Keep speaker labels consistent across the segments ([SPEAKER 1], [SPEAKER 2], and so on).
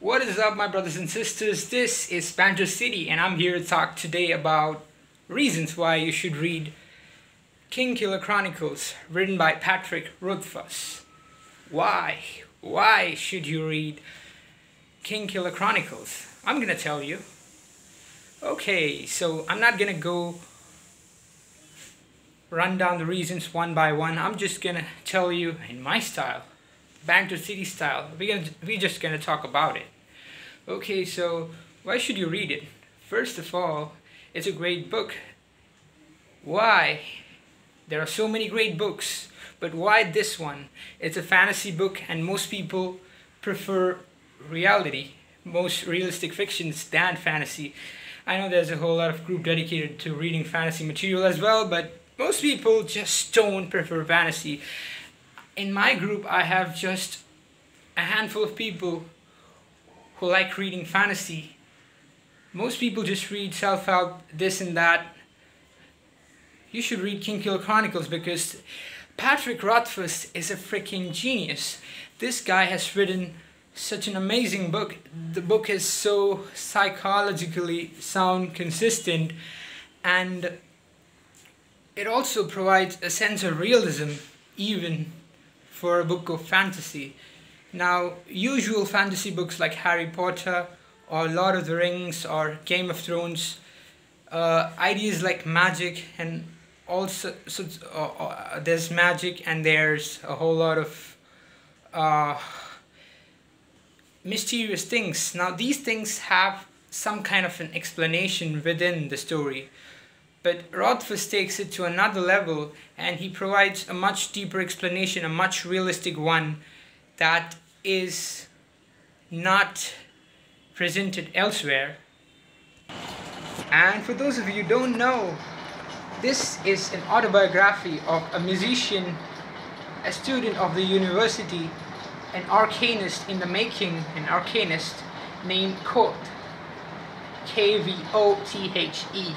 [SPEAKER 1] What is up, my brothers and sisters? This is Banter City, and I'm here to talk today about reasons why you should read Kingkiller Chronicles, written by Patrick Rothfuss. Why? Why should you read Kingkiller Chronicles? I'm gonna tell you. Okay, so I'm not gonna go run down the reasons one by one. I'm just gonna tell you in my style, Banter City style. We're just gonna talk about it. Okay, so why should you read it? First of all, it's a great book. Why? There are so many great books, but why this one? It's a fantasy book, and most people prefer reality, most realistic fictions than fantasy. I know there's a whole lot of group dedicated to reading fantasy material as well, but most people just don't prefer fantasy. In my group, I have just a handful of people who like reading fantasy. Most people just read self-help, this and that. You should read Kingkiller Chronicles because Patrick Rothfuss is a freaking genius. This guy has written such an amazing book. The book is so psychologically sound, consistent, and it also provides a sense of realism even for a book of fantasy. Now, usual fantasy books like Harry Potter or Lord of the Rings or Game of Thrones, ideas like magic, and also there's magic and there's a whole lot of mysterious things. Now, these things have some kind of an explanation within the story, but Rothfuss takes it to another level and he provides a much deeper explanation, a much realistic one that is not presented elsewhere. And for those of you who don't know, this is an autobiography of a musician, a student of the university, an arcanist in the making, an arcanist named Kvothe, Kvothe.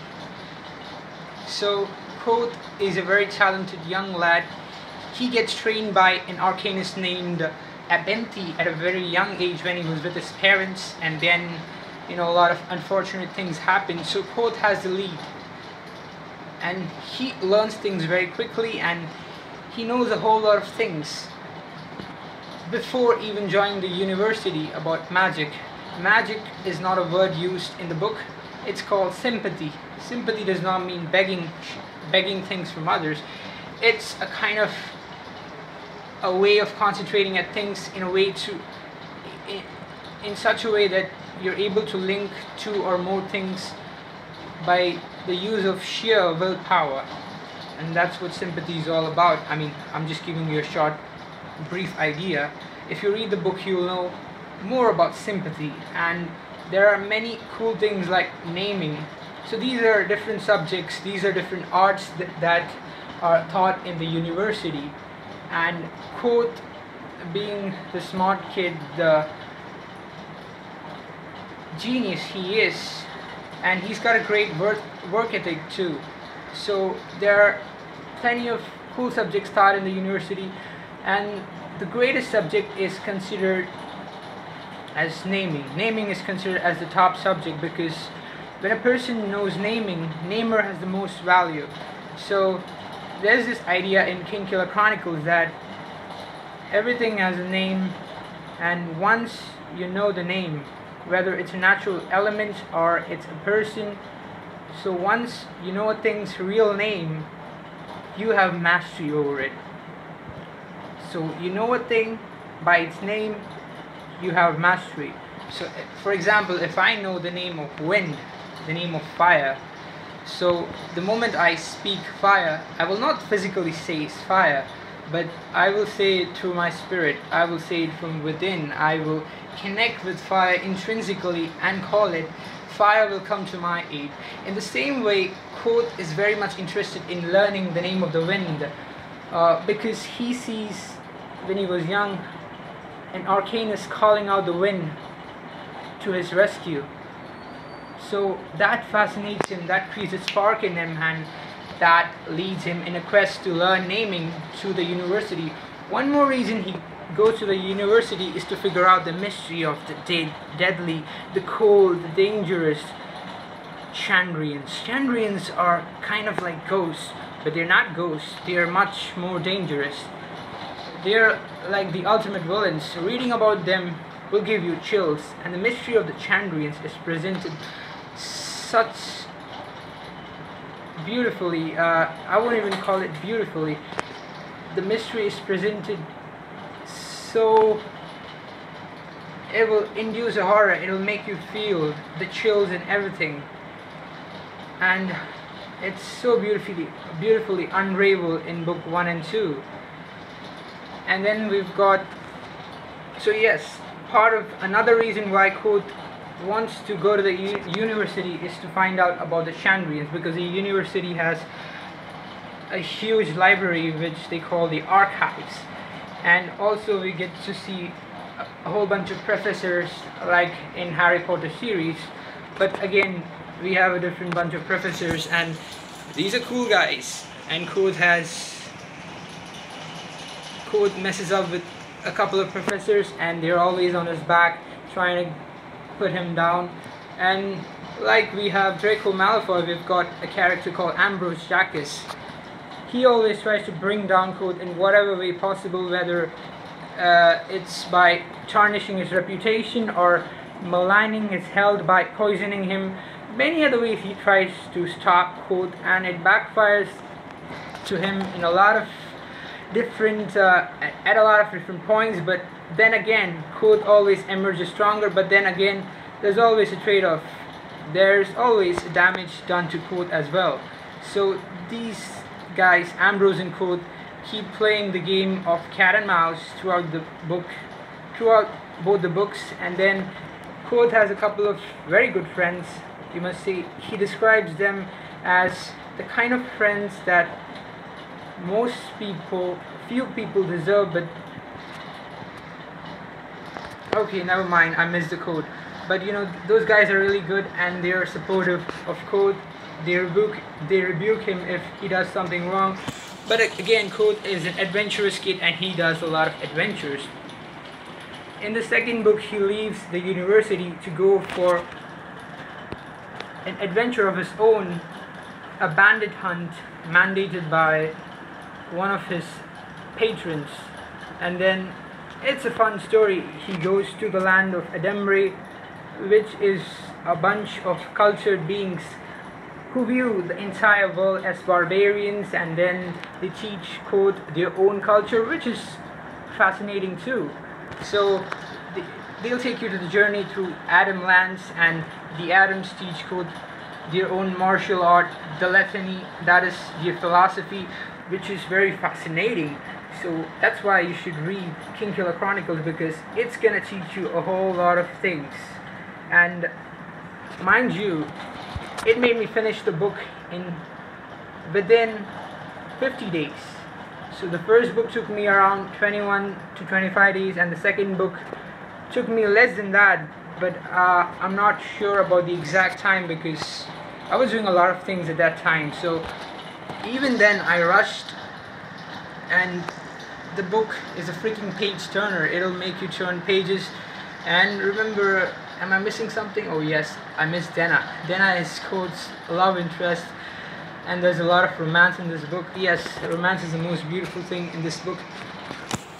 [SPEAKER 1] So Kvothe is a very talented young lad. He gets trained by an arcanist named Banter at a very young age when he was with his parents, and then a lot of unfortunate things happen. So Kvothe has the lead, and he learns things very quickly, and he knows a whole lot of things before even joining the university about magic. Magic is not a word used in the book. It's called sympathy. Sympathy does not mean begging things from others. It's a kind of a way of concentrating at things in such a way that you're able to link two or more things by the use of sheer willpower. And that's what sympathy is all about. I mean, I'm just giving you a short, brief idea. If you read the book, you'll know more about sympathy. And there are many cool things like naming. So these are different subjects, these are different arts that are taught in the university. And Kvothe, being the smart kid, the genius he is, and he's got a great work ethic too. So there are plenty of cool subjects taught in the university, and the greatest subject is considered as naming. Naming is considered as the top subject because when a person knows naming, namer has the most value. So there's this idea in Kingkiller Chronicles that everything has a name, and once you know the name, whether it's a natural element or it's a person, so once you know a thing's real name, you have mastery over it. So you know a thing by its name, you have mastery. So for example, if I know the name of wind, the name of fire, so the moment I speak fire, I will not physically say it's fire, but I will say it through my spirit. I will say it from within. I will connect with fire intrinsically and call it. Fire will come to my aid. In the same way, Kvothe is very much interested in learning the name of the wind because he sees, when he was young, an arcanist calling out the wind to his rescue. So that fascinates him, that creates a spark in him, and that leads him in a quest to learn naming to the university. One more reason he goes to the university is to figure out the mystery of the deadly, the cold, the dangerous Chandrians. Chandrians are kind of like ghosts, but they're not ghosts. They're much more dangerous. They're like the ultimate villains. Reading about them will give you chills, and the mystery of the Chandrians is presented such beautifully. I won't even call it beautifully. The mystery is presented so it will induce a horror. It will make you feel the chills and everything, and it's so beautifully unraveled in book 1 and 2. And then we've got, so yes, part of another reason why Koth wants to go to the university is to find out about the Chandrians, because the university has a huge library which they call the archives, and also we get to see a whole bunch of professors like in Harry Potter series, but again we have a different bunch of professors, and these are cool guys, and Koth messes up with a couple of professors and they're always on his back trying to put him down. And like we have Draco Malfoy, we've got a character called Ambrose Jacques. He always tries to bring down Koth in whatever way possible, whether it's by tarnishing his reputation or maligning his health by poisoning him. Many other ways he tries to stop Koth, and it backfires to him in a lot of different at a lot of different points. But then again, Koth always emerges stronger, but then again there's always a trade-off. There's always damage done to Koth as well. So these guys, Ambrose and Koth, keep playing the game of cat and mouse throughout both the books. And then Koth has a couple of very good friends. You must say, he describes them as the kind of friends that few people deserve, but okay, never mind, I missed the code. But you know, those guys are really good and they are supportive of Koth. They rebuke him if he does something wrong. But again, Koth is an adventurous kid and he does a lot of adventures. In the second book, he leaves the university to go for an adventure of his own, a bandit hunt mandated by one of his patrons. And then it's a fun story. He goes to the land of Ademre, which is a bunch of cultured beings who view the entire world as barbarians, and then they teach Koth their own culture, which is fascinating too. So they'll take you to the journey through Adam lands, and the Adams teach Koth their own martial art, the Letany, that is their philosophy, which is very fascinating. So that's why you should read Kingkiller Chronicles, because it's gonna teach you a whole lot of things. And mind you, it made me finish the book within 50 days. So the first book took me around 21 to 25 days, and the second book took me less than that, but I'm not sure about the exact time because I was doing a lot of things at that time. So even then I rushed, and the book is a freaking page turner. It'll make you turn pages. And remember, am I missing something? Oh yes, I missed Denna. Denna is Koth's love interest, and there's a lot of romance in this book. Yes, romance is the most beautiful thing in this book,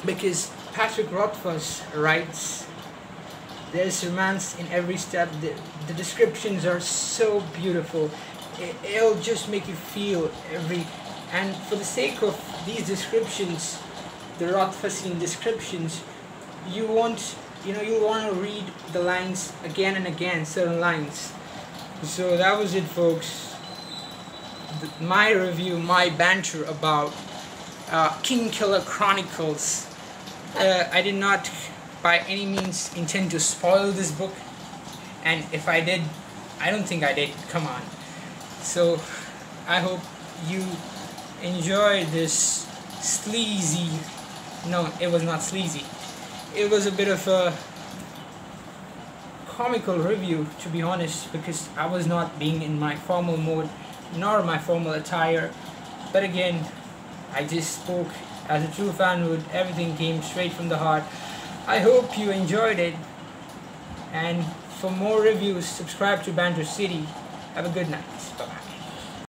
[SPEAKER 1] because Patrick Rothfuss writes there's romance in every step. The descriptions are so beautiful. It'll just make you feel and for the sake of these descriptions, the Rothfussian descriptions, you want to read the lines again and again, certain lines. So that was it, folks. My review, my banter about Kingkiller Chronicles. I did not by any means intend to spoil this book, and if I did, I don't think I did. Come on. So I hope you enjoy this sleazy, no, it was not sleazy, it was a bit of a comical review, to be honest, because I was not being in my formal mode nor my formal attire. But again, I just spoke as a true fan would. Everything came straight from the heart. I hope you enjoyed it, and for more reviews, subscribe to Banter City. Have a good night. Bye-bye.